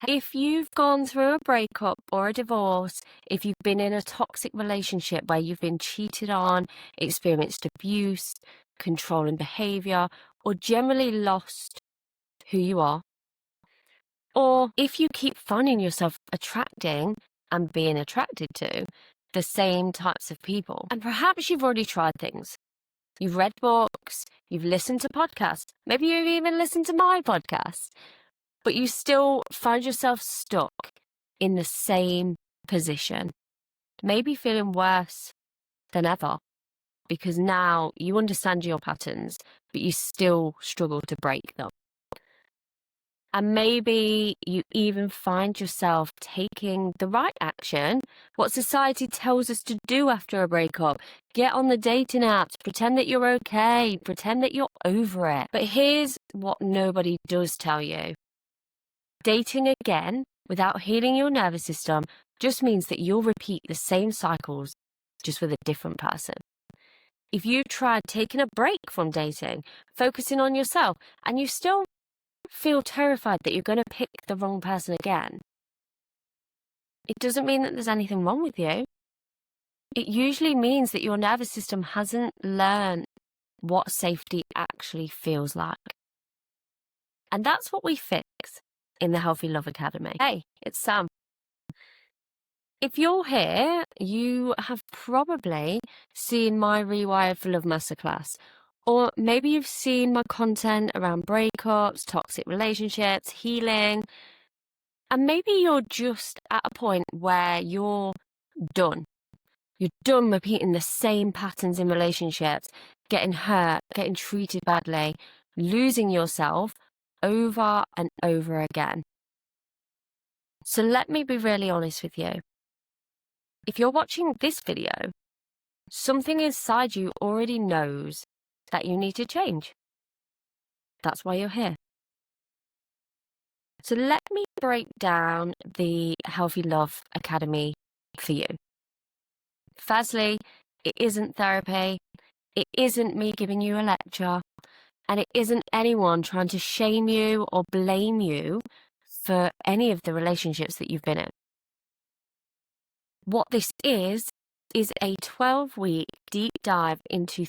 If you've gone through a breakup or a divorce, if you've been in a toxic relationship where you've been cheated on, experienced abuse, controlling behavior, or generally lost who you are, or if you keep finding yourself attracting and being attracted to the same types of people, and perhaps you've already tried things. You've read books, you've listened to podcasts, maybe you've even listened to my podcast, but you still find yourself stuck in the same position, maybe feeling worse than ever because now you understand your patterns, but you still struggle to break them. And maybe you even find yourself taking the right action, what society tells us to do after a breakup. Get on the dating apps, pretend that you're okay, pretend that you're over it. But here's what nobody does tell you. Dating again without healing your nervous system just means that you'll repeat the same cycles, just with a different person. If you tried taking a break from dating, focusing on yourself, and you still feel terrified that you're going to pick the wrong person again, it doesn't mean that there's anything wrong with you. It usually means that your nervous system hasn't learned what safety actually feels like. And that's what we fix in the Healthy Love Academy. Hey, it's Sam. If you're here, you have probably seen my Rewired for Love Masterclass. Or maybe you've seen my content around breakups, toxic relationships, healing. And maybe you're just at a point where you're done. You're done repeating the same patterns in relationships, getting hurt, getting treated badly, losing yourself over and over again. So let me be really honest with you. If you're watching this video, something inside you already knows that you need to change. That's why you're here. So let me break down the Healthy Love Academy for you. Firstly, it isn't therapy. It isn't me giving you a lecture. And it isn't anyone trying to shame you or blame you for any of the relationships that you've been in. What this is a 12-week deep dive into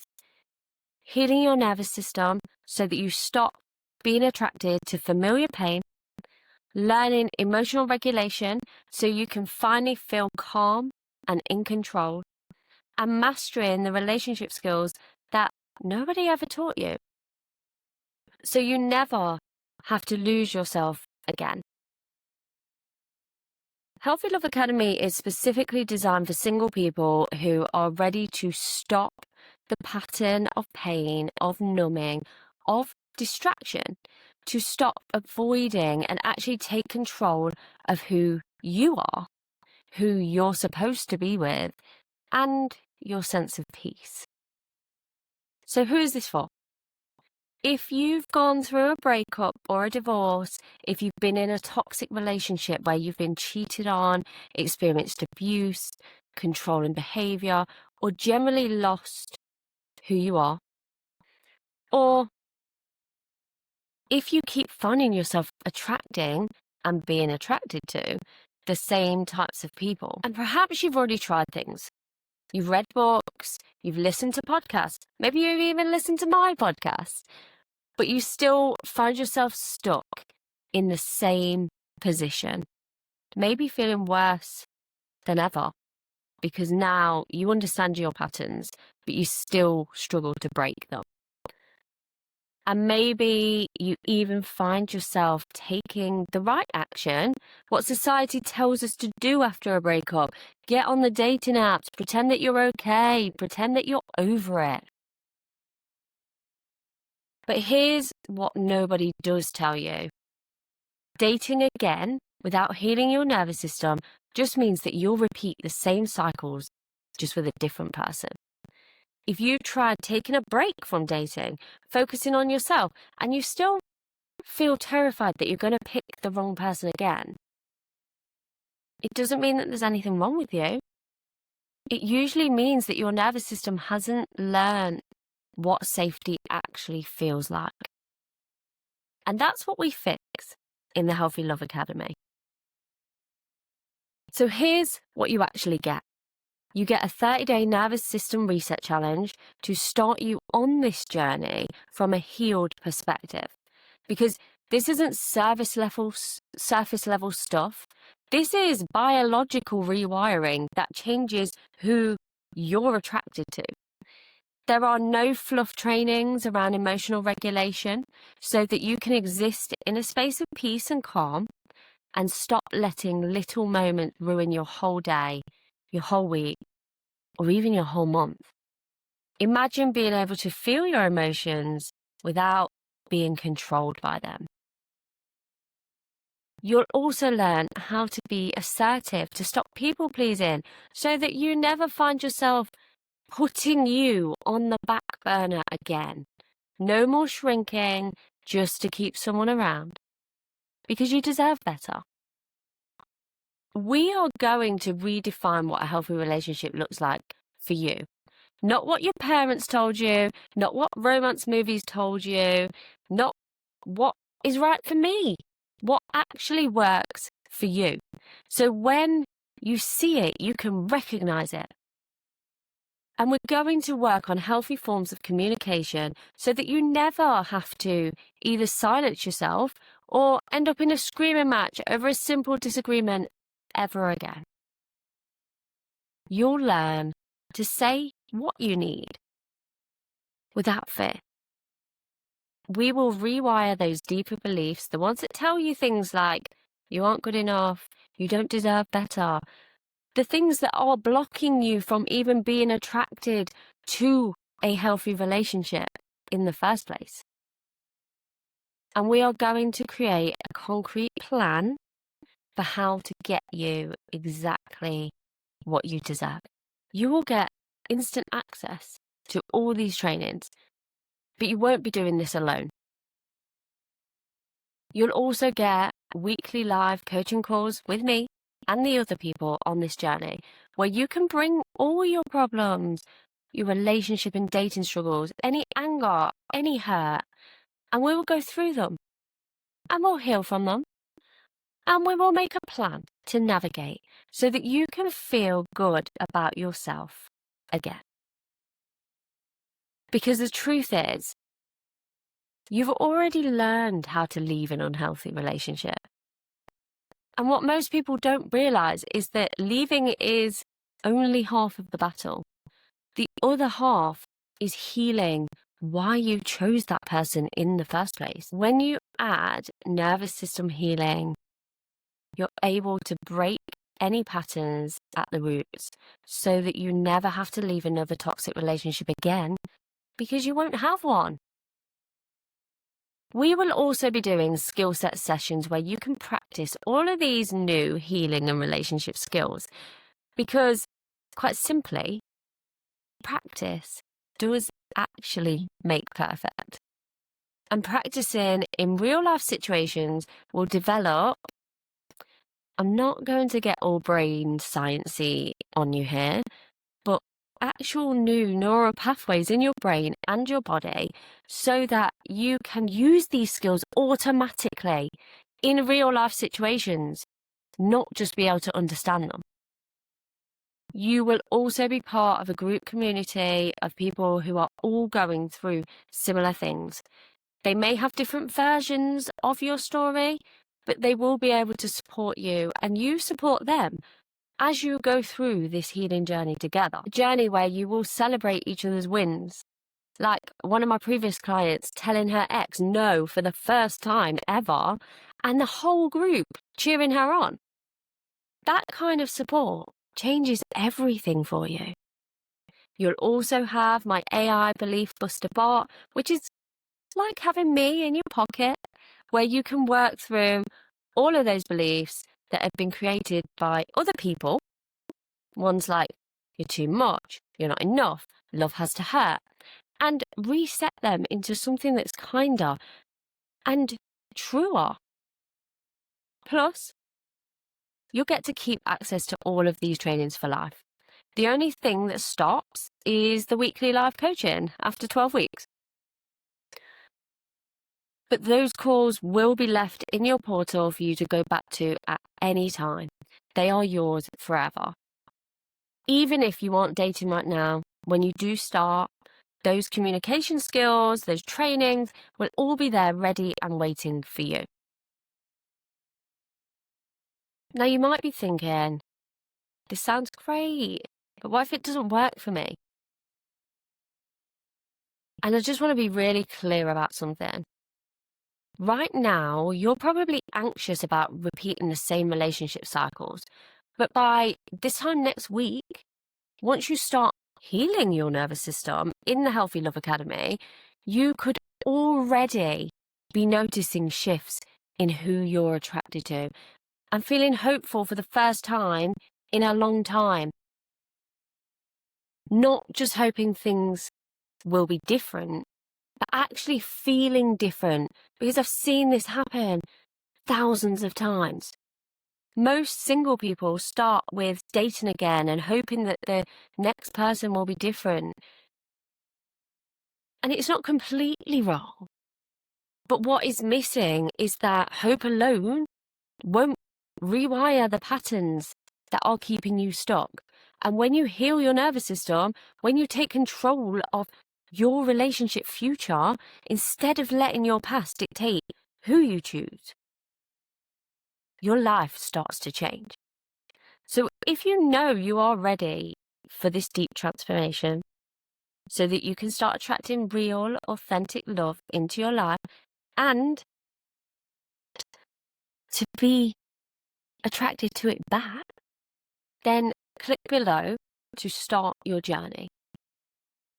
healing your nervous system so that you stop being attracted to familiar pain, learning emotional regulation so you can finally feel calm and in control, and mastering the relationship skills that nobody ever taught you, so you never have to lose yourself again. Healthy Love Academy is specifically designed for single people who are ready to stop the pattern of pain, of numbing, of distraction, to stop avoiding and actually take control of who you are, who you're supposed to be with, and your sense of peace. So who is this for? If you've gone through a breakup or a divorce, if you've been in a toxic relationship where you've been cheated on, experienced abuse, controlling behavior, or generally lost who you are, or if you keep finding yourself attracting and being attracted to the same types of people, and perhaps you've already tried things. You've read books, you've listened to podcasts, maybe you've even listened to my podcast, but you still find yourself stuck in the same position, maybe feeling worse than ever because now you understand your patterns, but you still struggle to break them. And maybe you even find yourself taking the right action, what society tells us to do after a breakup. Get on the dating apps, pretend that you're okay, pretend that you're over it. But here's what nobody does tell you. Dating again without healing your nervous system just means that you'll repeat the same cycles, just with a different person. If you tried taking a break from dating, focusing on yourself, and you still feel terrified that you're going to pick the wrong person again, it doesn't mean that there's anything wrong with you. It usually means that your nervous system hasn't learned what safety actually feels like. And that's what we fix in the Healthy Love Academy. So here's what you actually get. You get a 30-day nervous system reset challenge to start you on this journey from a healed perspective. Because this isn't surface level stuff. This is biological rewiring that changes who you're attracted to. There are no fluff trainings around emotional regulation so that you can exist in a space of peace and calm and stop letting little moments ruin your whole day, your whole week, or even your whole month. Imagine being able to feel your emotions without being controlled by them. You'll also learn how to be assertive, to stop people pleasing, so that you never find yourself putting you on the back burner again. No more shrinking just to keep someone around, because you deserve better. We are going to redefine what a healthy relationship looks like for you. Not what your parents told you, not what romance movies told you, not what is right for me, what actually works for you. So when you see it, you can recognize it. And we're going to work on healthy forms of communication so that you never have to either silence yourself or end up in a screaming match over a simple disagreement ever again. You'll learn to say what you need without fear. We will rewire those deeper beliefs, the ones that tell you things like, you aren't good enough, you don't deserve better, the things that are blocking you from even being attracted to a healthy relationship in the first place. And we are going to create a concrete plan for how to get you exactly what you deserve. You will get instant access to all these trainings, but you won't be doing this alone. You'll also get weekly live coaching calls with me and the other people on this journey, where you can bring all your problems, your relationship and dating struggles, any anger, any hurt, and we will go through them and we'll heal from them. And we will make a plan to navigate so that you can feel good about yourself again. Because the truth is, you've already learned how to leave an unhealthy relationship. And what most people don't realize is that leaving is only half of the battle. The other half is healing why you chose that person in the first place. When you add nervous system healing, you're able to break any patterns at the roots so that you never have to leave another toxic relationship again, because you won't have one. We will also be doing skill set sessions where you can practice all of these new healing and relationship skills, because quite simply, practice does actually make perfect. And practicing in real life situations will develop. I'm not going to get all brain sciencey on you here, but actual new neural pathways in your brain and your body so that you can use these skills automatically in real life situations, not just be able to understand them. You will also be part of a group community of people who are all going through similar things. They may have different versions of your story, but they will be able to support you and you support them as you go through this healing journey together. A journey where you will celebrate each other's wins. Like one of my previous clients telling her ex no for the first time ever, and the whole group cheering her on. That kind of support changes everything for you. You'll also have my AI Belief Buster bot, which is like having me in your pocket, where you can work through all of those beliefs that have been created by other people. Ones like, you're too much, you're not enough, love has to hurt, and reset them into something that's kinder and truer. Plus, you'll get to keep access to all of these trainings for life. The only thing that stops is the weekly live coaching after 12 weeks. But those calls will be left in your portal for you to go back to at any time. They are yours forever. Even if you aren't dating right now, when you do start, those communication skills, those trainings will all be there ready and waiting for you. Now you might be thinking, this sounds great, but what if it doesn't work for me? And I just want to be really clear about something. Right now, you're probably anxious about repeating the same relationship cycles. But by this time next week, once you start healing your nervous system in the Healthy Love Academy, you could already be noticing shifts in who you're attracted to and feeling hopeful for the first time in a long time. Not just hoping things will be different, but actually feeling different, because I've seen this happen thousands of times. Most single people start with dating again and hoping that the next person will be different. And it's not completely wrong. But what is missing is that hope alone won't rewire the patterns that are keeping you stuck. And when you heal your nervous system, when you take control of your relationship future, instead of letting your past dictate who you choose, your life starts to change. So if you know you are ready for this deep transformation so that you can start attracting real, authentic love into your life and to be attracted to it back, then click below to start your journey.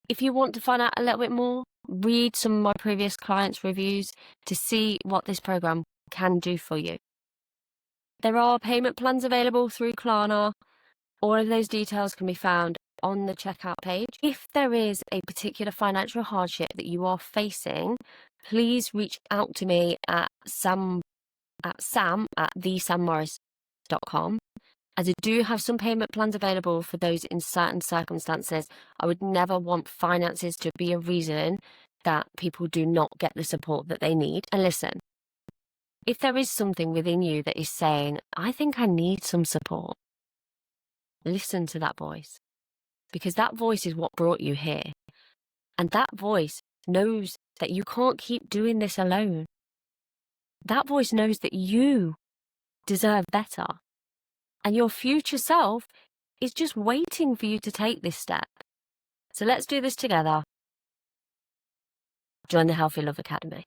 If you want to find out a little bit more, read some of my previous clients' reviews to see what this program can do for you. There are payment plans available through Klarna. All of those details can be found on the checkout page. If there is a particular financial hardship that you are facing, please reach out to me at sam@thesammorris.com, as I do have some payment plans available for those in certain circumstances. I would never want finances to be a reason that people do not get the support that they need. And listen, if there is something within you that is saying, I think I need some support, listen to that voice, because that voice is what brought you here. And that voice knows that you can't keep doing this alone. That voice knows that you deserve better. And your future self is just waiting for you to take this step. So let's do this together. Join the Healthy Love Academy.